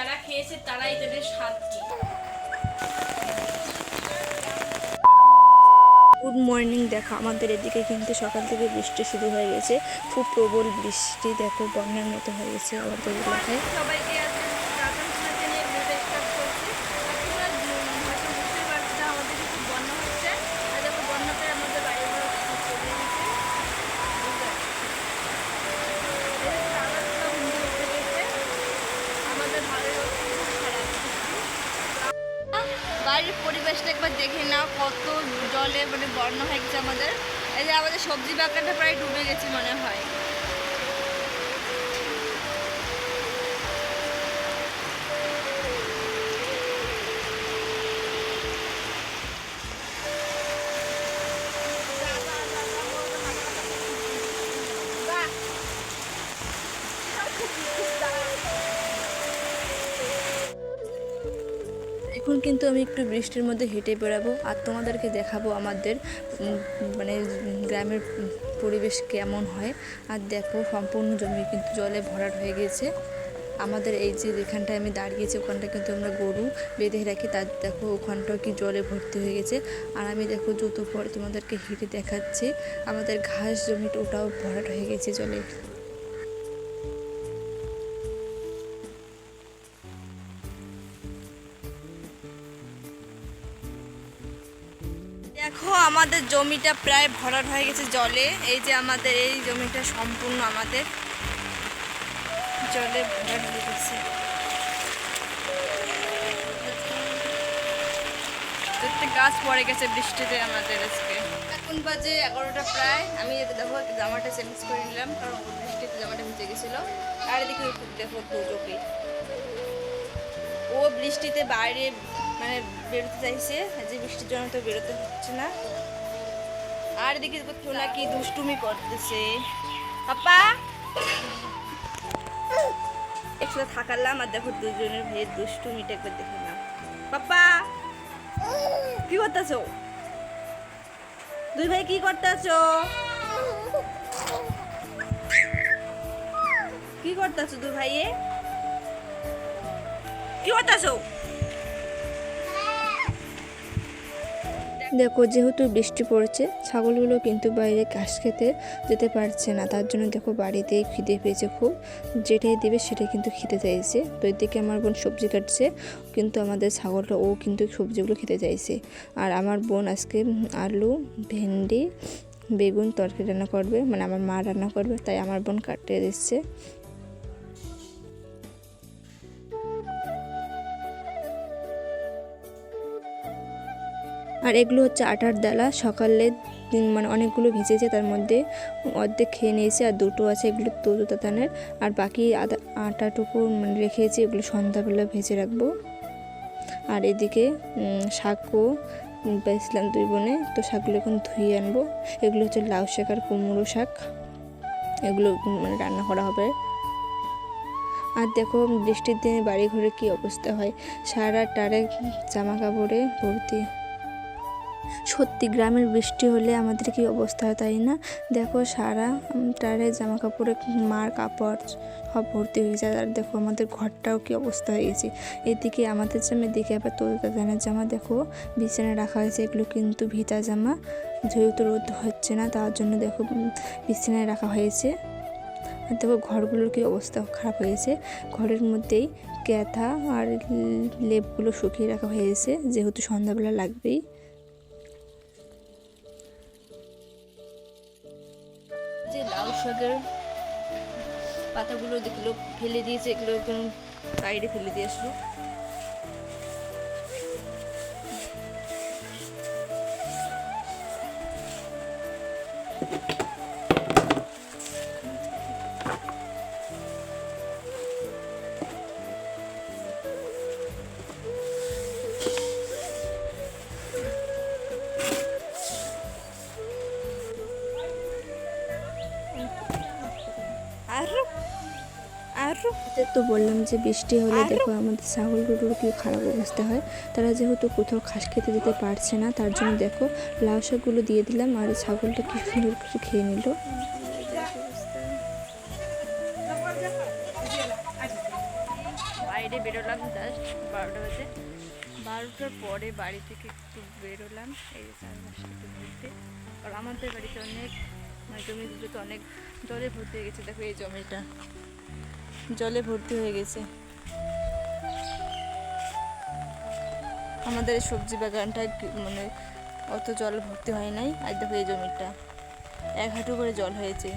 যারা খেয়েছে তারাই তাদের স্বাদ কি। Good morning. দেখো আমাদের এদিকে কিন্তু সকাল থেকে বৃষ্টি শুরু হয়ে গেছে, খুব প্রবল বৃষ্টি। দেখো বন্যার মতো হয়ে গেছে আমাদের এলাকায়। সবাইকে আজকে প্রাতন শোনাতে নিয়ে ভিডিওটা স্টার্ট করছি। তোমরা হয়তো বুঝতে পারছো না আমাদের খুব বন্যা হচ্ছে। আর দেখো বন্যাতে আমাদের বাড়ি ঘর সব চলে গেছে। আমাদের ভালোই হচ্ছে, খারাপ। বাড়ির পরিবেশটা একবার দেখে নাও, কত জলে মানে বন্যা হয়ে গেছে আমাদের। এই যে আমাদের সবজি বাগানটা প্রায় ডুবে গেছে মনে হয়। এখন কিন্তু আমি একটু বৃষ্টির মধ্যে হেঁটে বেড়াবো আর তোমাদেরকে দেখাবো আমাদের মানে গ্রামের পরিবেশ কেমন হয়। আর দেখো সম্পূর্ণ জমি কিন্তু জলে ভরাট হয়ে গেছে। আমাদের এই যে যেখানটায় আমি দাঁড়িয়েছি ওখানটা কিন্তু আমরা গরু বেঁধে রাখি, তার দেখো ওখানটাও কি জলে ভর্তি হয়ে গেছে। আর আমি দেখো জুতো পরে তোমাদেরকে হেঁটে দেখাচ্ছি, আমাদের ঘাস জমিটা ওটাও ভরাট হয়ে গেছে জলে। দেখো আমাদের জমিটা প্রায় ভরাট হয়ে গেছে জলে। এই যে আমাদের এই জমিটা সম্পূর্ণ আমাদের জলে ভরাট হয়ে গেছে। একটা গাছ পড়ে গেছে বৃষ্টিতে আমাদের আজকে। এখন বাজে 11টা প্রায়। আমি দেখো জামাটা চেঞ্জ করে নিলাম কারণ বৃষ্টিতে জামাটা ভিজে গেছিল। আর এদিকে দেখো দুজোকে ও বৃষ্টিতে বাইরে মানে বেরোতে চাইছে, যে বৃষ্টির জন্য তো বেরোতে হচ্ছে না। আর এদিকে চোলা কি দুষ্টুমি করতেছে। পাপা একসাথে থাকালাম আর দেখো দুজনের ভাইয়ের দুষ্টুমিটা একবার দেখে না। পাপা কি করতেছো? দুই ভাই কি করতেছো? কি করতেছো দুই ভাইয়ে? কি করতেছো? দেখো যেহেতু বৃষ্টি পড়েছে ছাগলগুলো কিন্তু বাইরে ঘাস খেতে যেতে পারছে না, তার জন্য দেখো বাড়িতেই খিদে পেয়েছে খুব, যেটাই দেবে সেটাই কিন্তু খেতে চাইছে। তো এদিকে আমার বোন সবজি কাটছে, কিন্তু আমাদের ছাগলটা ও কিন্তু সবজিগুলো খেতে চাইছে। আর আমার বোন আজকে আলু ভেন্ডি বেগুন তরকারি রান্না করবে, মানে আমার মা রান্না করবে, তাই আমার বোন কাটতে দিচ্ছে। আর এগুলো হচ্ছে আটার ডালা, সকালে মানে অনেকগুলো ভিজেছে, তার মধ্যে অর্ধেক খেয়ে নিয়েছে আর দুটো আছে এগুলো তরু তাতানের। আর বাকি আটাটুকু মানে রেখেছি, এগুলো সন্ধ্যাবেলা ভেজে রাখবো। আর এদিকে শাকও পেয়েছিলাম দুই বোনে, তো শাকগুলো এখন ধুয়ে আনবো। এগুলো হচ্ছে লাউ শাক আর কুমড়ো শাক, এগুলো মানে রান্না করা হবে। আর দেখো বৃষ্টির দিনে বাড়ি ঘরে কী অবস্থা হয়, সারা টারে জামা কাপড়ে ভর্তি। সত্যি গ্রামের বৃষ্টি হলে আমাদের কি অবস্থা হয় তাই না? দেখো সারা টারে জামা কাপড়ে মার কাপড় সব ভর্তি হয়ে যায়। আর দেখো আমাদের ঘরটাও কি অবস্থা হয়ে গেছে। এদিকে আমাদের জামা, এদিকে আবার তোর দাদানের জামা দেখো বিছানায় রাখা হয়েছে, এগুলো কিন্তু ভিজা জামা, যেহেতু রোদ হচ্ছে না তার জন্য দেখো বিছানায় রাখা হয়েছে। আর দেখো ঘরগুলোর কি অবস্থা খারাপ হয়েছে, ঘরের মধ্যেই ক্যাথা আর লেপগুলো শুকিয়ে রাখা হয়েছে, যেহেতু সন্ধ্যাবেলা লাগবেই। যে লাউ শাকের পাতাগুলো দেখলো ফেলে দিয়েছে, এগুলো এখন সাইডে ফেলে দিয়ে আসলো। তো বললাম যে বৃষ্টি হলে দেখো আমাদের ছাগলগুলোর কি খারাপ অবস্থা হয়। তারা যেহেতু কোথাও ঘাস খেতে যেতে পারছে না, তার জন্য দেখো লাউ শাকগুলো দিয়ে দিলাম আর ছাগলটা কি সুন্দর করে খেয়ে নিল। বাইরে বাইরে বেরোলাম জাস্ট 12টা বাজে। 12টার পরে বাড়ি থেকে একটু বেরোলাম এই যে চারপাশটা একটু ঘুরতে। আর আমাদের বাড়িতে অনেক মানে জমিগুলোতে অনেক জলে ভর্তি হয়ে গেছে। দেখো এই জমিটা জলে ভর্তি হয়ে গেছে। আমাদের এই সবজি বাগানটা মানে অত জল ভর্তি হয় নাই। আর দেখো এই জমিটা 1 হাঁটু করে জল হয়েছে।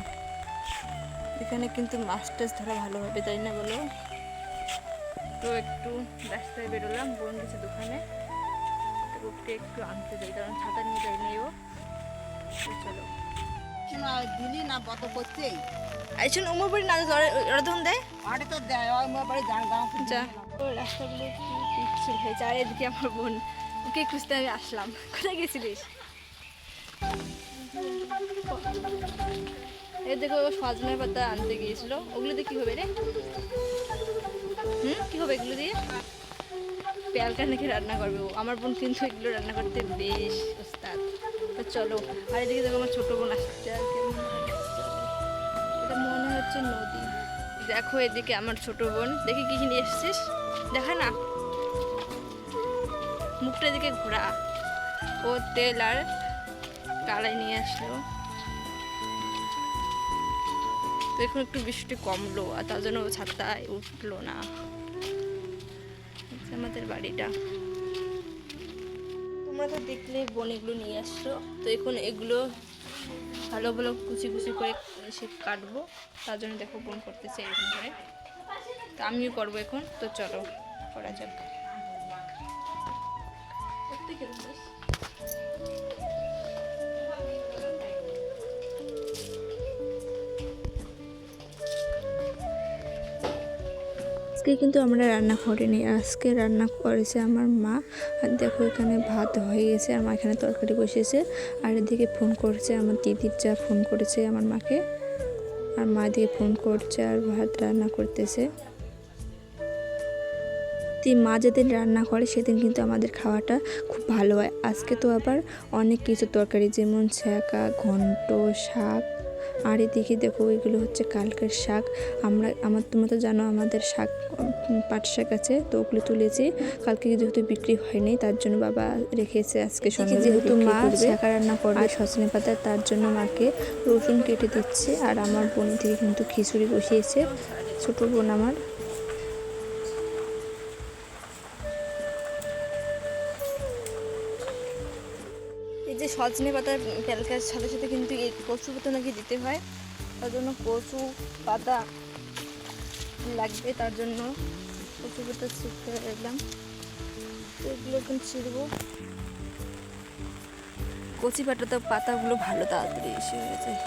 এখানে কিন্তু মাছ টাছ ধরা ভালো হবে, তাই না বলো? তো একটু রাস্তায় বেরোলাম, বোন গেছে দোকানে, ওকে একটু আনতে যাই কারণ ছাতা নিয়ে যায়নি ও। চলো দিলি না বত করছে আইসন উমর বাড়ি না ওরা ধন দেয় আরে তো দেয় আমার বাড়ি জান গাঁও যা। ও রাস্তাগুলো একটু পিচ্ছিল হয়েছে। আর এদিকে আমার বোন, ওকে খুঁজতে আমি আসলাম। কোথায় গেছিলিস? এই দেখো ও সজনে পাতা আনতে গিয়েছিল। ওগুলো দিয়ে কী হবে রে? কী হবে এগুলো দিয়ে? পেয়ালকা নাকি রান্না করবে ও। আমার বোন কিন্তু এগুলো রান্না করতে বেশ ওস্তাদ। তো চলো। আর এদিকে দেখো আমার ছোটো বোন আসছে। আর কেমন এটা মনে হচ্ছে নদী। দেখো এদিকে আমার ছোট বোন, দেখি কি নিয়ে এসছিস, দেখা না মুখটা এদিকে ঘোরা। ও তেল আর কালাই নিয়ে আসলো। তো এখন একটু বৃষ্টি কমলো আর তার জন্য ছাতায় উঠলো না। আমাদের বাড়িটা তোমরা তো দেখলে বোন এগুলো নিয়ে আসছো। তো এখন এগুলো ভালো ভালো কুচি কুচি করে সে কাটবো। তার জন্য দেখো বোন করতেছে এরকম করে। তো আমিও করবো এখন। তো চলো করা যাক। আজকে কিন্তু আমরা রান্না করিনি, আজকে রান্না করেছে আমার মা। আর দেখো এখানে ভাত হয়ে গেছে, আর মা এখানে তরকারি বসিয়েছে। আর এদিকে ফোন করছে আমার দিদির যা, ফোন করেছে আমার মাকে। আর মা দিয়ে ফোন করছে আর ভাত রান্না করতেছে। মা যেদিন রান্না করে সেদিন কিন্তু আমাদের খাওয়াটা খুব ভালো হয়। আজকে তো আবার অনেক কিছু তরকারি, যেমন ছ্যাঁকা, ঘন্ট, শাক। আর এদিকে দেখো এগুলো হচ্ছে কালকের শাক। তোমরা তো জানো আমাদের শাক, পাট শাক আছে, তো ওগুলো তুলেছি। কালকে যেহেতু বিক্রি হয়নি তার জন্য বাবা রেখেছে আজকে সন্ধ্যা, যেহেতু মা ছ্যাঁকা রান্না করবে সজনে পাতা, তার জন্য মাকে রসুন কেটে দিচ্ছে। আর আমার বোন থেকে কিন্তু খিচুড়ি বসিয়েছে, ছোটো বোন আমার। এই যে সজনে পাতার পেলকার সাথে সাথে কিন্তু এই কচু পাতা নাকি দিতে হয়, তার জন্য কচু পাতা লাগবে। তার জন্য কচু পাতা ছিঁড়তে এলাম। এগুলো এখন ছিঁড়বো। কচি পাতা পাতাগুলো ভালো তাড়াতাড়ি এসে হয়ে যায়।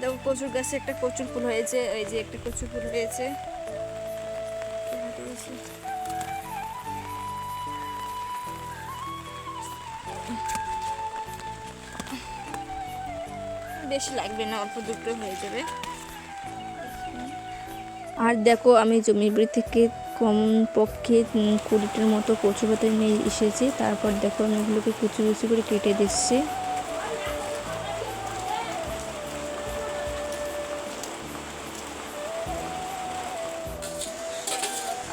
দেখো কচুর গাছে একটা কচুর ফুল হয়েছে, এই যে একটা কচুর ফুল হয়েছে। বেশি লাগবে না, অল্প দুটো হয়ে যাবে। আর দেখো আমি জমির বাড়ি থেকে কমপক্ষে 20টার মতো কচু পাতা নিয়ে এসেছি। তারপর দেখো আমি এগুলোকে কুচি কুচি করে কেটে দিচ্ছি।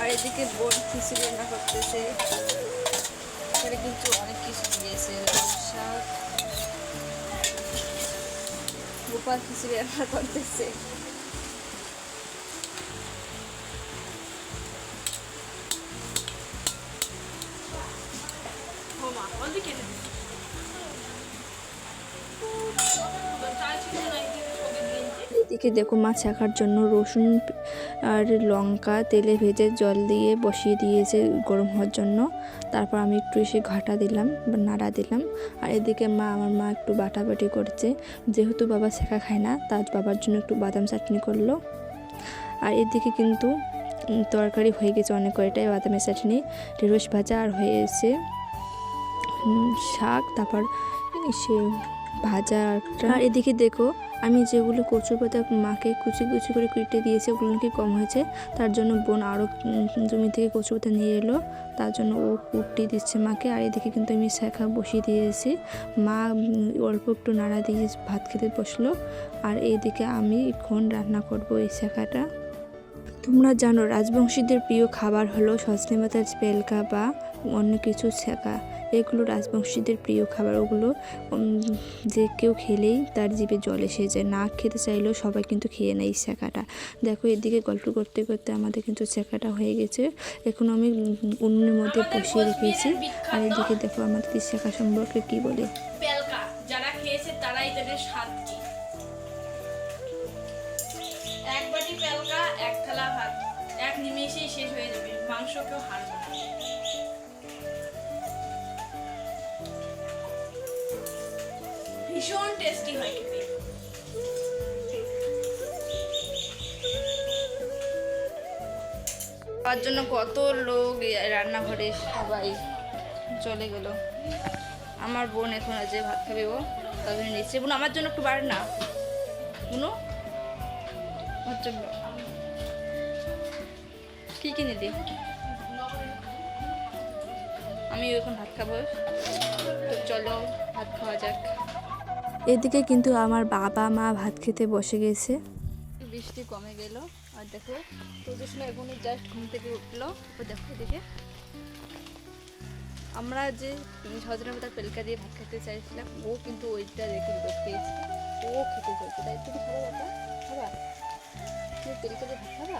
আর এদিকে বোন খিচুড়ি রান্না করতেছে। এখানে কিন্তু অনেক কিছু দিয়েছে, লাউ শাক, গোপাল খিচুড়ি রান্না করতেছে। এদিকে দেখো মাছ ছাকার জন্য রসুন আর লঙ্কা তেলে ভেজে জল দিয়ে বসিয়ে দিয়েছে গরম হওয়ার জন্য। তারপর আমি একটু এসে ঘাটা দিলাম বা নাড়া দিলাম। আর এদিকে আমার মা একটু বাটাবাটি করছে, যেহেতু বাবা ছেঁকা খায় না, তার বাবার জন্য একটু বাদাম চাটনি করলো। আর এদিকে কিন্তু তরকারি হয়ে গেছে অনেক কয়টাই, বাদামের চাটনি, ঢেঁড়স ভাজা, আর হয়েছে শাক। তারপর সে ভাজা একটা। আর এদিকে দেখো আমি যেগুলো কচু পাতা মাকে কুচি কুচি করে কুটে দিয়েছি ওগুলো নাকি কম হয়েছে, তার জন্য বোন আরও জমি থেকে কচু পাতা নিয়ে এলো, তার জন্য ও কুটি দিচ্ছে মাকে। আর এদিকে কিন্তু আমি শেখা বসিয়ে দিয়েছি, মা অল্প একটু নাড়া দিয়ে ভাত খেতে বসলো। আর এইদিকে আমি এখন রান্না করব এই শেখাটা। তোমরা জানো রাজবংশীদের প্রিয় খাবার হলো সজনে পাতার পেলকা বা অন্য কিছু ছেঁকা। এগুলো রাজবংশীদের প্রিয় খাবার, ওগুলো যে কেউ খেলেই তার জিভে জল এসে যায়, না খেতে চাইলেও সবাই কিন্তু খেয়ে নেয় এই ছেঁকাটা। দেখো এদিকে গল্প করতে করতে আমাদের কিন্তু ছেঁকাটা হয়ে গেছে, এখন আমি উনুনের মধ্যে বসিয়ে রেখেছি। আর এদিকে দেখো আমাদের এই ছেঁকা সম্পর্কে কি বলে। পেলকা যারা খেয়েছে তারাই তাদের স্বাদ কি। এক বাটি পেলকা, এক থালা ভাত, এক নিমেষেই শেষ হয়ে যাবে, মাংস কেউ হারবে না। ভীষণ টেস্টি হয় খেতে। তার জন্য কত লোক রান্নাঘরে সবাই চলে গেল। আমার বোন এখন আজকে ভাত খাবে, ও তাদের নিচ্ছে। বোন আমার জন্য একটু বার না, বুনো ওর জন্য কি কিনে দি, আমি এখন ভাত খাবো। তো চলো ভাত খাওয়া যাক। এদিকে কিন্তু আমার বাবা মা ভাত খেতে বসে গেছে। বৃষ্টি কমে গেল। আর দেখো প্রদূষণ এখন জাস্ট ঘুম থেকে উঠলো। ও দেখো এদিকে আমরা যে সজনে পাতার পেলকা দিয়ে ভাত খেতে চাইছিলাম, ও কিন্তু ওইটা দেখে পেয়েছে, ও খেতে চাইছে। তাই তুমি খাবা বাবা, খাবা তুমি পেলকা দিয়ে ভাত খাবা?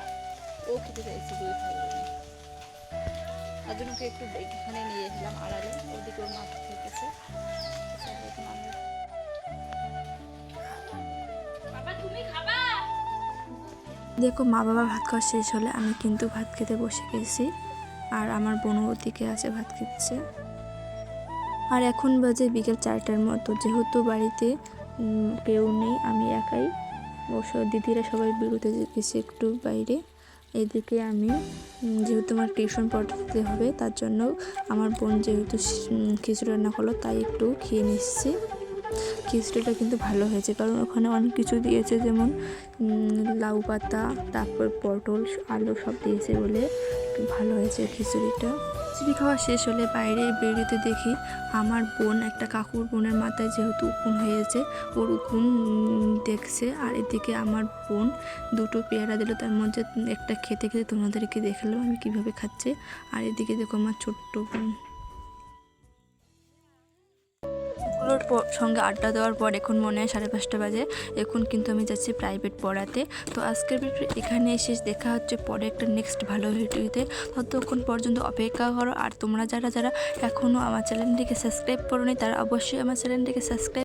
ও খেতে চাইছে দুই ভাই বোনে। তার জন্য ওকে একটু এখানে নিয়ে এসলাম আড়ালে, ওদিকে ওর মা খেতেছে। বাবা তুমি খাবা? দেখো মা বাবা ভাত খাওয়া শেষ হলে আমি কিন্তু ভাত খেতে বসে গেছি, আর আমার বোনও ওদিকে আছে ভাত খেচ্ছে। আর এখন বাজে বিকেল 4টার মতো, যেহেতু বাড়িতে কেউ নেই, আমি একাই, অবশ্য দিদিরা সবাই বেরোতে গেছে একটু বাইরে। এদিকে আমি যেহেতু আমার টিউশন পড়াতে হবে, তার জন্য আমার বোন যেহেতু খিচুড়ি রান্না করলো তাই একটু খেয়ে নিচ্ছি। খিচুড়িটা কিন্তু ভালো হয়েছে, কারণ ওখানে অনেক কিছু দিয়েছে, যেমন লাউ পাতা, তারপর পটল, আলু সব দিয়েছে বলে ভালো হয়েছে খিচুড়িটা। খিচুড়ি খাওয়া শেষ হলে বাইরে বেরোতে দেখি আমার বোন একটা কাকুর বোনের মাথায় যেহেতু উকুন হয়েছে, ওর উকুন দেখছে। আর এদিকে আমার বোন দুটো পেয়ারা দিল, তার মধ্যে একটা খেতে খেতে তোমাদেরকে দেখালাম আমি কীভাবে খাচ্ছে। আর এদিকে দেখো আমার ছোট্ট বোন সঙ্গে আড্ডা দেওয়ার পর এখন মনে হয় 5:30 বাজে। এখন কিন্তু আমি যাচ্ছি প্রাইভেট পড়াতে। তো আজকের ভিডিও এখানে শেষ, দেখা হচ্ছে পরে একটা নেক্সট ভালো ভিডিওতে। ততক্ষণ পর্যন্ত অপেক্ষা করো। আর তোমরা যারা যারা এখনও আমার চ্যানেলটিকে সাবস্ক্রাইব করোনি তারা অবশ্যই আমার চ্যানেলটিকে সাবস্ক্রাইব